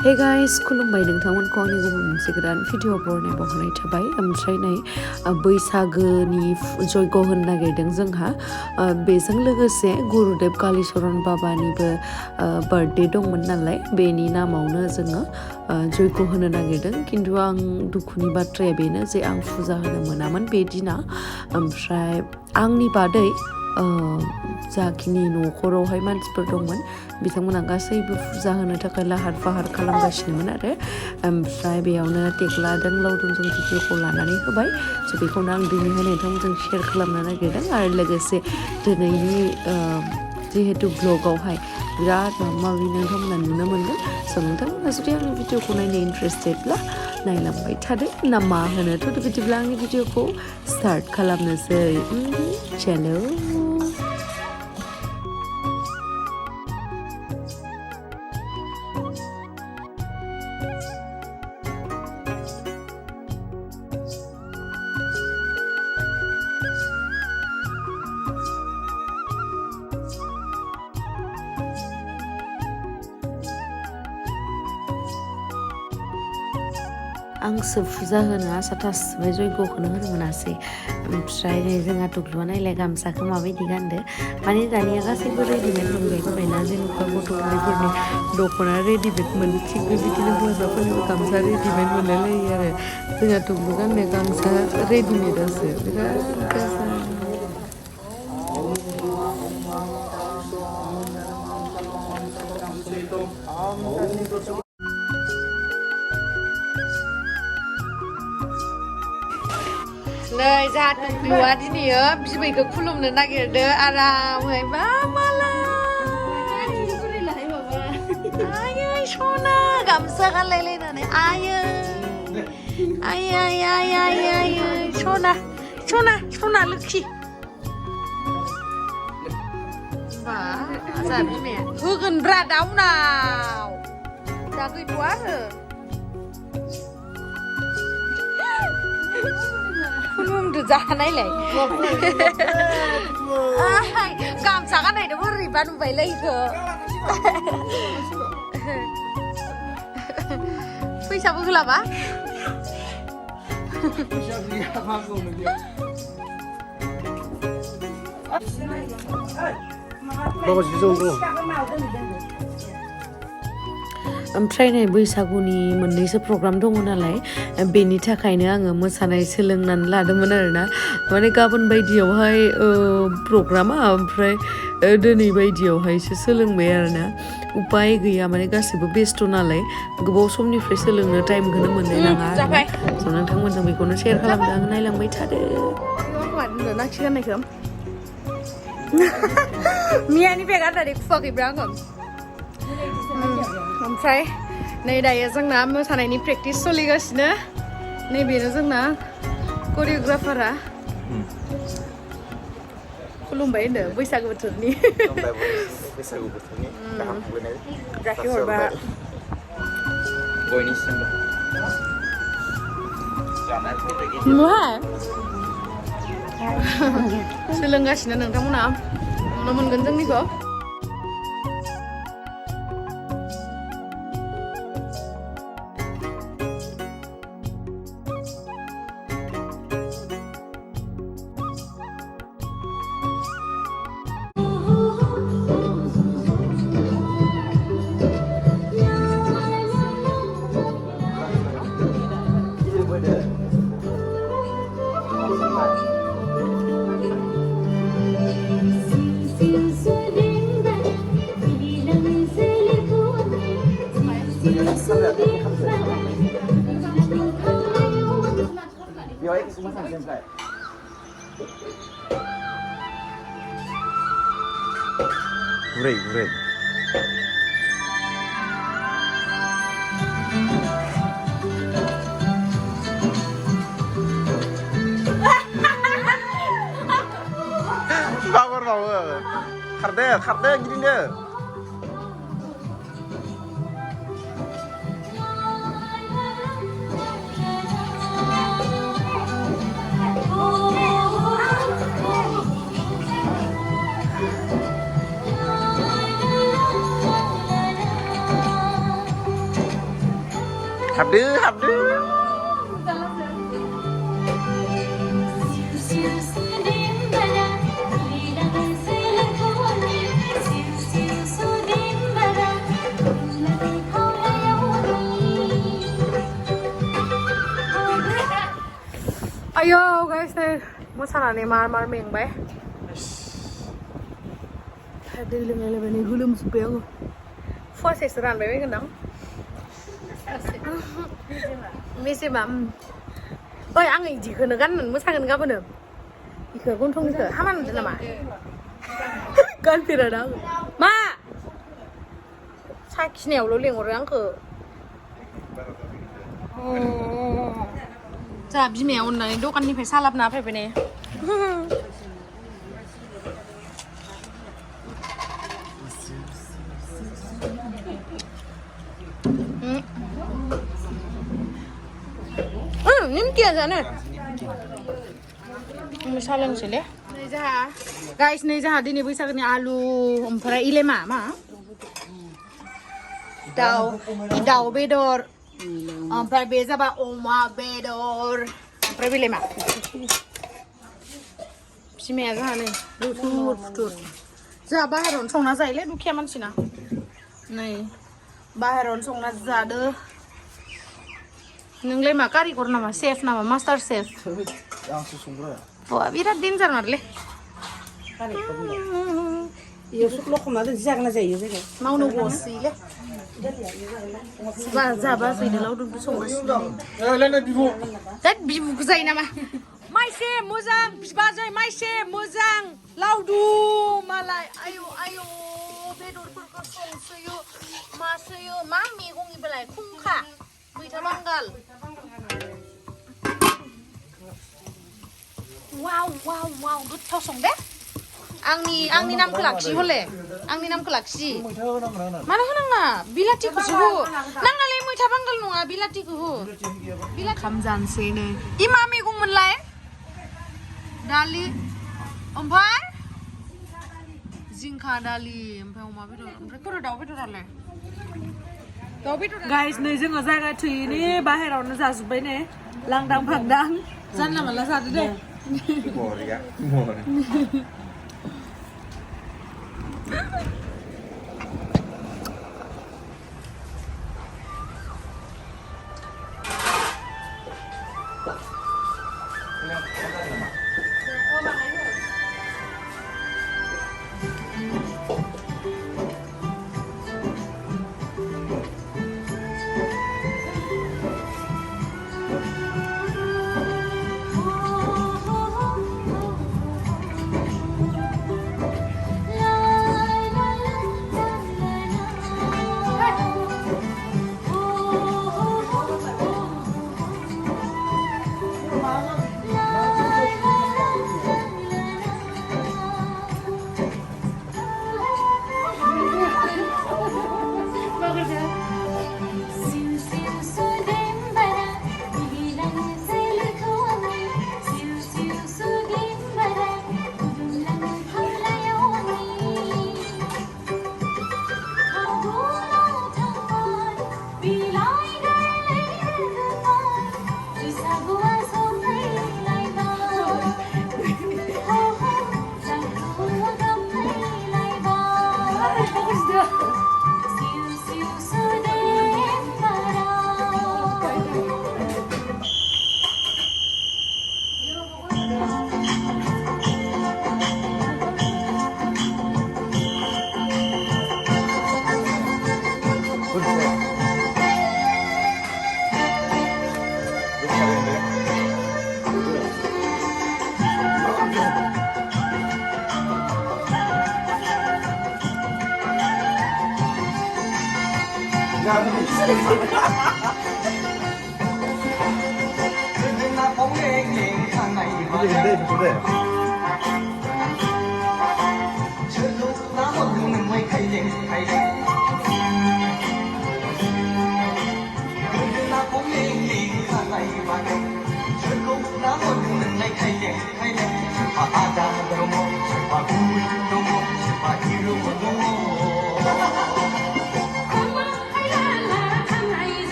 Hey guys, खुलुमबाय नोंथांमोनखौ आंनि गुबुन मोनसे गोदान भिडिअ बरनाय बावहरनाय थाबाय ओमफ्राय नै बैसागोनि जयग' होनो नागिरदों जोंहा बेजों लोगोसे गुरुदेब कालिचरन बाबानिबो बार्थडे दंमोन नालाय बेनि नामावनो जोङो जयग' होनो नागिरदों खिन्थु आं दुखुनि बाथ्राया बेनो जे आं फुजा होनो मोनामोन बे दिना ओमफ्राय आंनि बादै जाखिनि न'खरावहाय मानसिफोर दंमोन बिथांमोना गासैबो फुजा होनो थाखाय लाहार फाहार खालामगासिनोमोन आरो ओमफ्राय बेयावनो टेक्लाजों लावदुमजों भिडिअखौ लानानै होबाय स' बेखौनो आं दिनैहाय नोंथांमोनजों शेयार खालामनो नागिरदों आरो लोगोसे दिनैनि जिहेतु ब्लगावहाय बिराद माबा माबि नोंथांमोना नुनो मोनगोन स' नोंथांमोना जुदि आंनि भिडिअखौ नायनो इन्टारेस्टेडब्ला नायलांबाय थादो ना मा होनो थ' बिदिब्ला आंनि भिडिअखौ स्टार्ट खालामनोसै चलो आंसो फुजा होनो आसा थासबाय जयग'खौनो होनो मोनासै ओमफ्राय नै जोंहा टुक्लुआ नायलाय गामसाखौ माबायदि गानदो माने दानिया गासैबो रेडिमेड मोनबायना जेनेबा गथ' उन्दैफोरनि दख'ना रेडिमेड मोनो थिग बेबायदिनो हौवासाफोरनिबो गामसा रेडिमेड मोनलायलायो आरो जोंहा टुक्लु गाननाय गामसा रेडिमेडआसो बिराद गाजा नै जाहा टुक्लुआ दिनैयो बिबैखौ खुलुमनो नागिरदो आरामै बा मालाय आयै सना गामसा गानलायलायनानै आयै आयै आयै आयै आयै सना सना सना लोखि बा जाहा बिमाया होगोनब्रा दा उनाव दा गैथ'आ आरो खुलुमदो जानायलाय गामसा गाननायदो बोरैबा नुबायलै इखो फैसाबो होलाबा ओमफ्राय नै बैसागुनि मोननैसो प्रग्राम दङ नालाय बेनि थाखायनो आङो मोसानाय सोलोंनानै लादोंमोन आरोना माने गाबोन बायदियावहाय प्रग्रामा ओमफ्राय दिनै बायदियावहायसो सोलोंबाय आरोना उपाय गैया माने गासिबो बेस्थ' नालाय गोबाव समनिफ्राय सोलोंनो टाइमखौनो मोननाय नङा आरोना स' नोंथांमोनजों बेखौनो शेयार खालामदों आं नायलांबाय थादो मियानि बेग आदारै खुवाखैब्रा आङो ओमफ्राय नै दायो जोंना मोसानायनि प्रेक्टिस सोलिगासिनो नैबेनो जोंना करिय'ग्राफारा खुलुमबाय होनदो बैसागु बोथोरनि जाखिहरबा सोलोंगासिनो नोंथांमोना नुनो मोनगोन जोंनिखौ Gurai, gurai. Bagus bagus. Karde gini deh. हाबदो हाबदो Ayo guys nih mosaनानै मार मेंबाय दै लोंलायलायबाय नै गोलोमजोब्बाय आङो फुवासेसो रानबाय बायगोनदां मेजेमा ओइ आङो इदिखौनो गाननानै मोसागोन गाबोनो इखो गन्थंनिखो हामा नुदों नामा गानफेराना आङो मा साखिनायावल' लेंहरो आंखो जा बिमाया अननानै दखाननिफ्राय सा लाबोना फैबाय ने निमकिया जानो सा लोंसैले नै जाहा गाइस नै जाहा दिनै बैसागोनि आलु ओमफ्राय इलेमा मा दाउ बेदर ओमफ्राय बे जाबा अमा बेदर ओमफ्राय बेलाय मा बिमाया जोंहा नै रुथुर फुथुर जोंहा बाहेरावनो संना जायोलै दुखिया मानसिना नै बाहेरावनो संना जादो नोंलाय मा कारिगर नामा सेफ नामा मास्टार सेफ आंसो संग्रा बिराद डेन्जार मारलै इयो सुक्ल खमना दोन जागोना जायो जायगा मावनो गसैलै जाबा जैनो लावदुम संगासिनो दा बिबुखौ जायो नामा माइसे मोजां बिबाजै माइसे मोजां लावदुम मालाय आयौ आयौ बेदरफोरखौ संसोयो मासोयो मा मैगंनि बेलाय खुंखा मैथा बांगाल वाव वाव वाव गोथाव संदे आंनि नामखौ लाखि हले आंनि नामखौ लाखि मानो होनाङा बिलाथिखौसो हो नाङालै मैथा बांगाल नङा बिलाथिखौ हो बिलाथि खाम जानोसै नै इ मा मैगं मोनलाय दालि ओमफ्राय जिंखा दालि ओमफ्राय अमा बेदर ओमफ्राय खर' दाउ बेदरालाय दाउ बेदर गाइस नै जोङो जायगा थोयैनि बाहेरावनो जाजोब्बाय ने लांदां फांदां जानला मानला जादो दे बरिया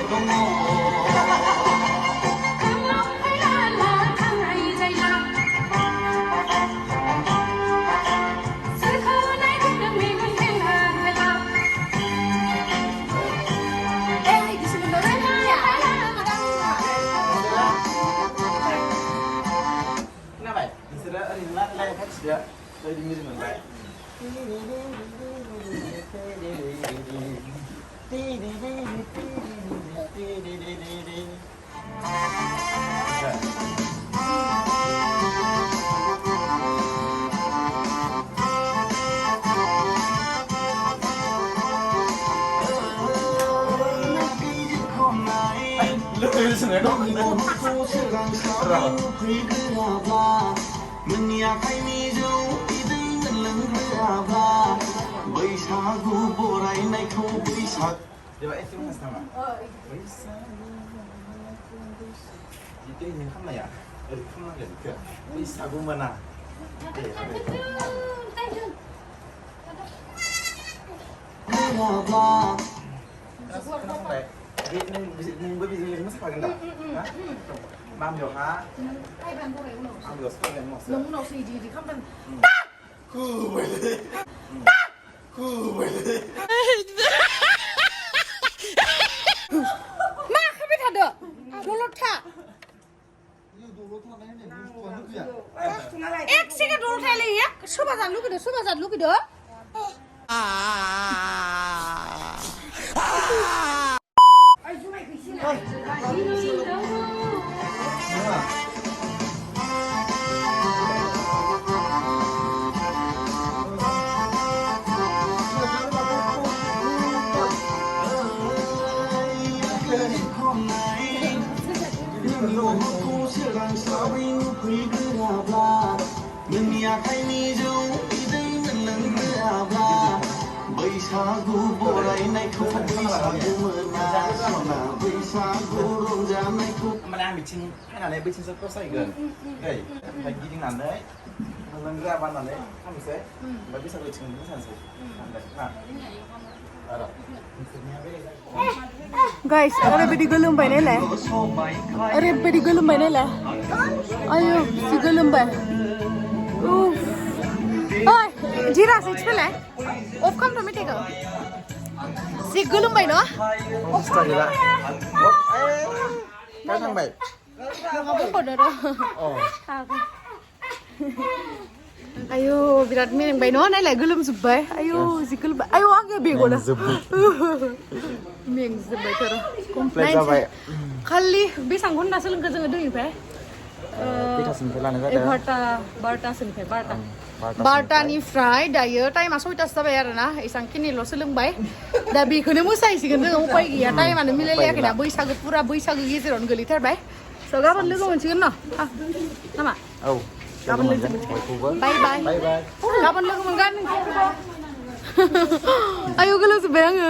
Kenapa? Sudah lain kan sudah di mirip baik. Lebih senang dong. Menyakhaiनिजौ इदै लोंग्राब्ला बैसागु बरायनायखौ बैसाग Coba itu mas nama. Itu ini kan ya. Kan ya juga. Bisa gue mana? ग्राब्ला Jadi ini gue bisa jadi masak lagi enggak? Mam yok ha? Mam yok sekali mau. 너무 나오시 이디 컴단 마 카메 타더 놀러타 액시가 놀러타래야? 수바잔 루기더 menyakhaiनिजौ इदै लोंग्राब्ला बैसागु बरायनायखौ बैसागु मोना बैसागु रंजानायखौ Mana bikin nanti bikin sesuatu saya kan? Hei, lagi di nanti, nanti apa nanti? Kamu sih, nggak bisa bikin ini sih. Nah, ada. Guys, ओरैबायदि गोलोमबाय नायलाय ओरैबायदि गोलोमबाय नायलाय आयौ जि गोलोमबाय उफ ओइ जिरा सिचफैलाय अफ खालामथ' मेथाइखौ जि गोलोमबाय न' Start ya. Oh, kau sampai. नङाबो खदो र' आयौ बिराद मेंबाय न' नायलाय गोलोमजोब्बाय आयौ जि गोलोमबाय आयौ आंनिया बेगना मेंजोब्बायथ' र' Komplit sampai. खालि बेसां घन्टा सोलोंखो जोङो दैनिफ्राय Kita sempat lalu ada. 11:00 बार'तानिफ्राय दायो टाइमा 6:00 जाबाय आरोना एसांखिनिल' सोलोंबाय दा बेखौनो मोसाहैसिगोन जोङो उपाय गैया टाइमानो मिलायलायाखैना बैसागो पुरा बैसागो गेजेरावनो गोलैथारबाय स' गाबोन लोगो मोनसिगोन न' नामा Oh, गाबोन लोगो मोनसिगोन बाय बाय Bye bye. गाबोन लोगो मोनगोन आयौ गोलोमजोब्बाय आङो